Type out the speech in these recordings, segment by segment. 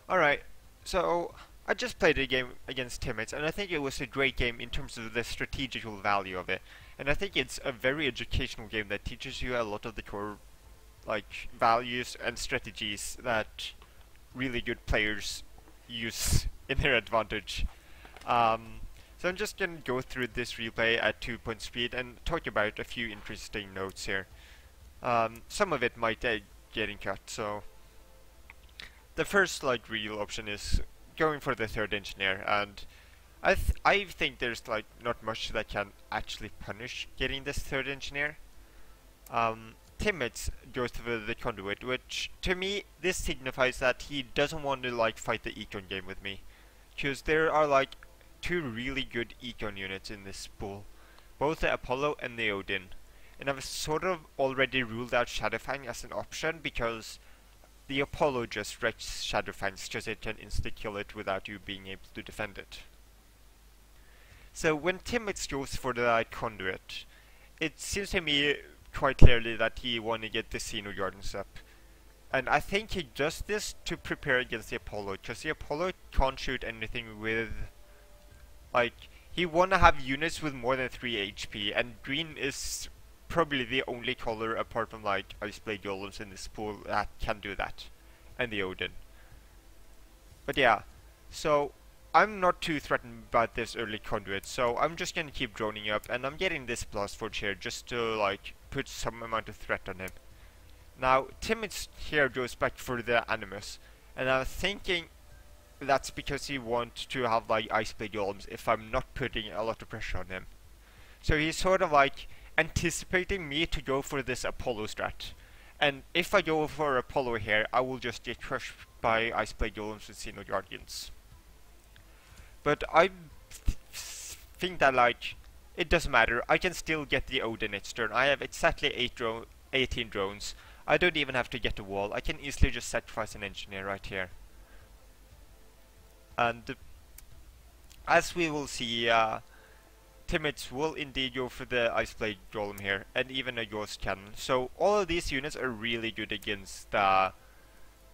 Alright, so I just played a game against Timex, and I think it was a great game in terms of the strategical value of it. And I think it's a very educational game that teaches you a lot of the core values and strategies that really good players use in their advantage. So I'm just gonna go through this replay at 2 point speed and talk about a few interesting notes here. Some of it might getting cut, so the first real option is going for the third engineer, and I think there's not much that can actually punish getting this third engineer. Timmets goes for the conduit, which to me this signifies that he doesn't want to fight the econ game with me, because there are two really good econ units in this pool, both the Apollo and the Odin, and I've sort of already ruled out Shadowfang as an option because the Apollo just wrecks Shadowfangs because it can insta-kill it without you being able to defend it. So when Timmets goes for the conduit, it seems to me quite clearly that he wants to get the Xeno Gardens up. And I think he does this to prepare against the Apollo, because the Apollo can't shoot anything with... he want to have units with more than 3 HP, and green is probably the only color apart from Ice Blade Golems in this pool that can do that, and the Odin. But yeah, so I'm not too threatened about this early conduit, so I'm just gonna keep droning up, and I'm getting this Blast Forge here just to put some amount of threat on him. Now Timmets here goes back for the Animus, and I'm thinking that's because he wants to have Ice Blade Golems if I'm not putting a lot of pressure on him. So he's sort of anticipating me to go for this Apollo strat. And if I go for Apollo here, I will just get crushed by Ice Blade Golems with Xeno Guardians. But I think that it doesn't matter. I can still get the Odin next turn. I have exactly 18 drones. I don't even have to get a wall. I can easily just sacrifice an engineer right here. And as we will see, Timmets will indeed go for the Ice Blade Golem here, and even a Ghost Cannon. So all of these units are really good against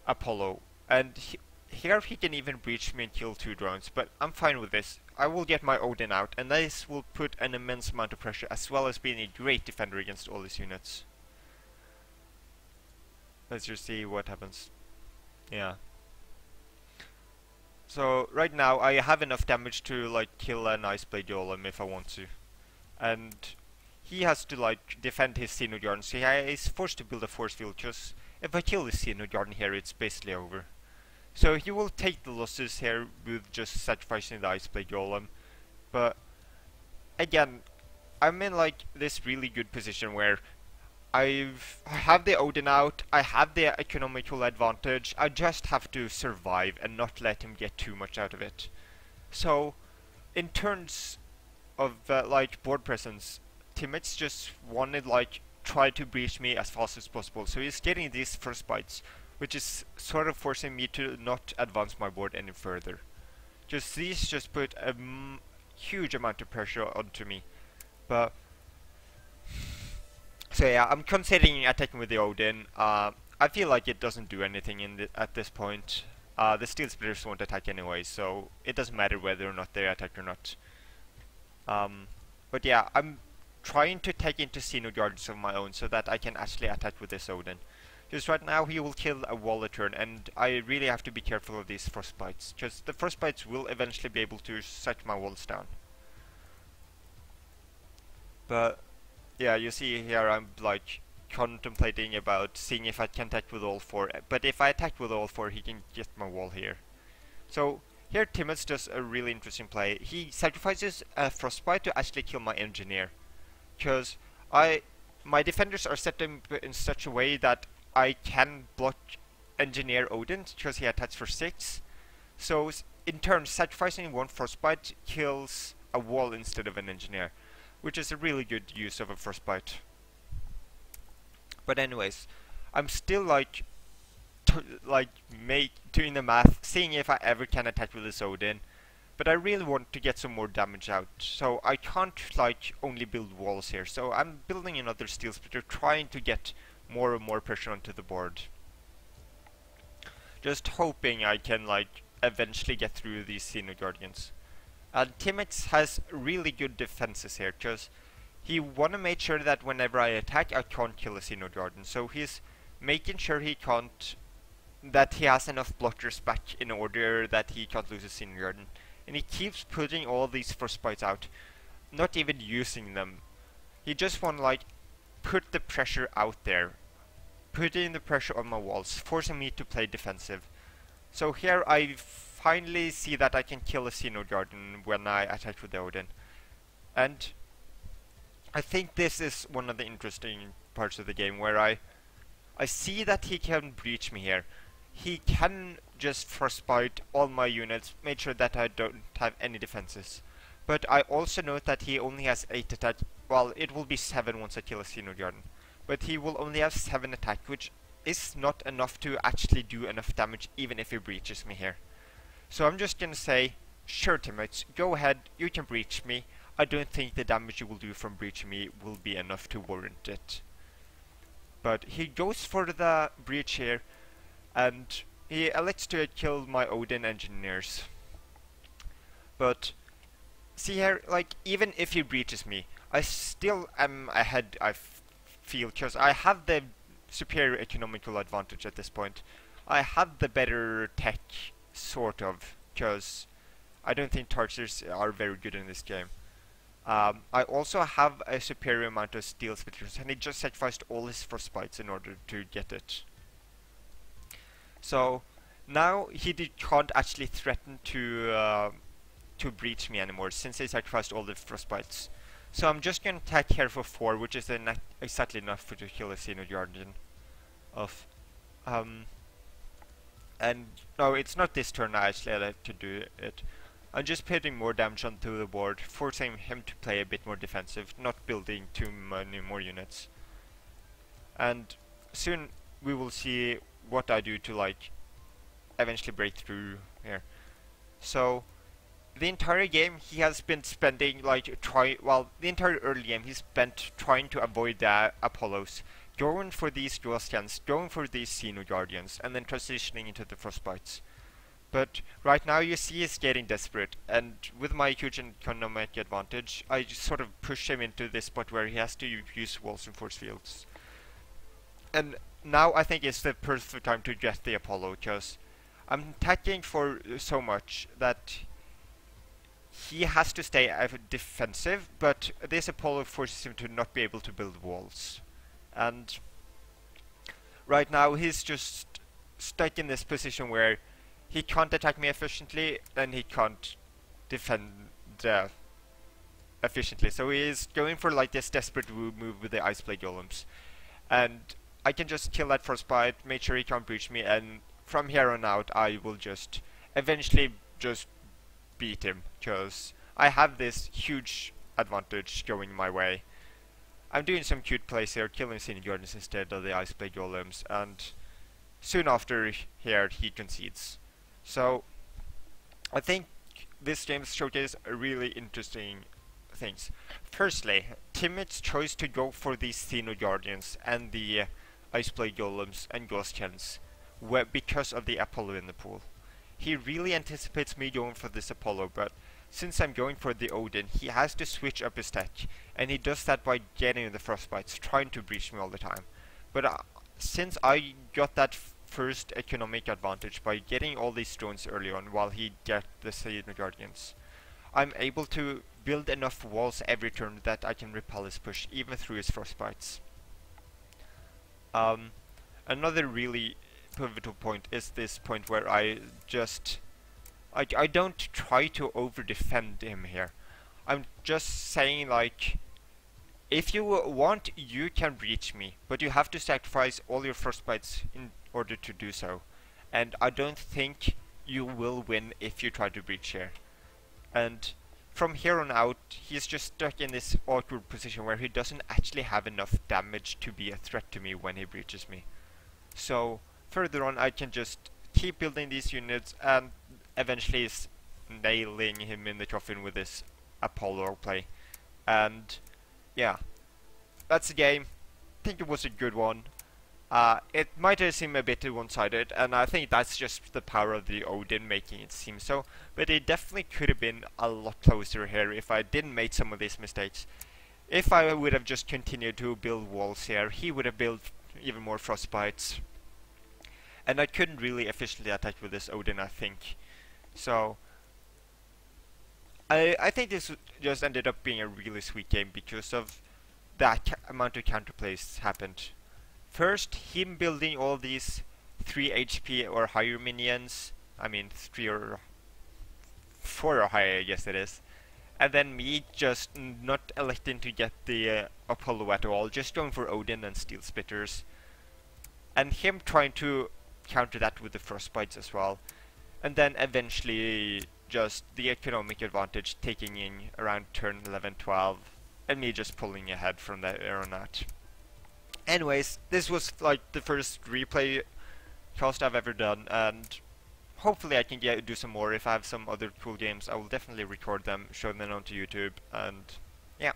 Apollo. And here he can even breach me and kill 2 drones, but I'm fine with this. I will get my Odin out, and this will put an immense amount of pressure, as well as being a great defender against all these units. Let's just see what happens. Yeah. So right now I have enough damage to kill an Ice Blade Golem if I want to, and he has to defend his Xeno Garden, so he is forced to build a force field, because if I kill the Xeno Garden here it's basically over. So he will take the losses here with just sacrificing the Ice Blade Golem, but again I'm in this really good position where I have the Odin out, I have the economical advantage, I just have to survive and not let him get too much out of it. So, in terms of board presence, Timmets just wanted try to breach me as fast as possible, so he's getting these first bites, which is sort of forcing me to not advance my board any further. These just put a huge amount of pressure onto me, but... So yeah, I'm considering attacking with the Odin. I feel like it doesn't do anything at this point. The Steel Splitters won't attack anyway, so it doesn't matter whether or not they attack or not. But yeah, I'm trying to take into Xeno Guardians of my own so that I can actually attack with this Odin. Because right now he will kill a wall a turn, and I really have to be careful of these frostbites, because the frostbites will eventually be able to shut my walls down. But yeah, you see here I'm contemplating about seeing if I can attack with all 4, but if I attack with all 4 he can get my wall here. So here Timmets does a really interesting play. He sacrifices a frostbite to actually kill my engineer, because my defenders are set in such a way that I can block engineer Odin because he attacks for 6. So in turn, sacrificing 1 frostbite kills a wall instead of an engineer, which is a really good use of a frostbite. But anyways, I'm still doing the math, seeing if I ever can attack with this Odin, but I really want to get some more damage out, so I can't only build walls here. So I'm building another Steel Splitter, trying to get more and more pressure onto the board. just hoping I can like eventually get through these Xeno Guardians. And Timex has really good defenses here, because he wanna make sure that whenever I attack, I can't kill a Xeno Guardian. So he's making sure that he has enough blockers back in order that he can't lose a Xeno Guardian. And he keeps putting all these frostbites out, not even using them. He just wanna like put the pressure out there, putting the pressure on my walls, forcing me to play defensive. So here I finally see that I can kill a Xeno Guardian when I attack with the Odin. And I think this is one of the interesting parts of the game, where I see that he can breach me here. He can just frostbite all my units, make sure that I don't have any defenses. But I also note that he only has 8 attack. Well, it will be 7 once I kill a Xeno Guardian. But he will only have 7 attack, which is not enough to actually do enough damage, even if he breaches me here. So I'm just gonna say, sure teammates, go ahead, you can breach me. I don't think the damage you will do from breaching me will be enough to warrant it. But he goes for the breach here, and he elects to kill my Odin engineers. But see here, like, even if he breaches me, I still am ahead, I feel, because I have the superior economical advantage at this point. I have the better tech, sort of, because I don't think Tarchers are very good in this game. I also have a superior amount of steel splitters, and he just sacrificed all his frostbites in order to get it. So now he can't actually threaten to breach me anymore, since he sacrificed all the frostbites. So I'm just gonna attack here for 4, which is exactly enough to kill a Xeno Guardian. And no, it's not this turn I actually like to do it. I'm just putting more damage onto the board, forcing him to play a bit more defensive, not building too many more units. And soon we will see what I do to like eventually break through here. So the entire game he has been spending like the entire early game he's spent trying to avoid the Apollos, going for these dual scans, going for these Xeno Guardians, and then transitioning into the Frostbites. But right now you see he's getting desperate, and with my huge economic advantage, I just sort of push him into this spot where he has to use walls and force fields. And now I think it's the perfect time to get the Apollo, because I'm attacking for so much that he has to stay defensive, but this Apollo forces him to not be able to build walls. And right now he's just stuck in this position where he can't attack me efficiently, and he can't defend efficiently. So he is going for like this desperate move with the Ice Blade Golems. And I can just kill that Frostbite, make sure he can't breach me, and from here on out I will just eventually just beat him, because I have this huge advantage going my way. I'm doing some cute plays here, killing Xeno Guardians instead of the Ice Blade Golems, and soon after here he concedes. So I think this game showcases really interesting things. Firstly, Timex chose to go for these Xeno Guardians and the Ice Blade Golems and Ghost Hens because of the Apollo in the pool. He really anticipates me going for this Apollo, but since I'm going for the Odin, he has to switch up his tech, and he does that by getting the Frostbites, trying to breach me all the time. But since I got that first economic advantage by getting all these drones early on while he gets the Xeno Guardians, I'm able to build enough walls every turn that I can repel his push, even through his Frostbites. Another really pivotal point is this point where I don't try to over defend him here. I'm just saying, like, if you want, you can breach me, but you have to sacrifice all your Frostbites in order to do so. And I don't think you will win if you try to breach here. And from here on out, he's just stuck in this awkward position where he doesn't actually have enough damage to be a threat to me when he breaches me. So further on, I can just keep building these units and eventually nailing him in the coffin with this Apollo play. And yeah, that's the game. I think it was a good one. It might seem a bit one-sided, and I think that's just the power of the Odin making it seem so, but it definitely could have been a lot closer here if I didn't make some of these mistakes. If I would have just continued to build walls here, he would have built even more frostbites. And I couldn't really efficiently attack with this Odin, I think. So, I think this just ended up being a really sweet game because of that amount of counterplays happened. First, him building all these 3 HP or higher minions. I mean, 3 or 4 or higher, I guess it is. And then me just not electing to get the Apollo at all, just going for Odin and Steel Spitters. And him trying to counter that with the Frostbites as well. And then eventually just the economic advantage taking in around turn 11, 12. And me just pulling ahead from there on out. Anyways, this was like the first replay cast I've ever done, and hopefully I can do some more. If I have some other cool games, I will definitely record them, show them onto YouTube, and yeah.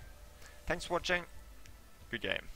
Thanks for watching. Good game.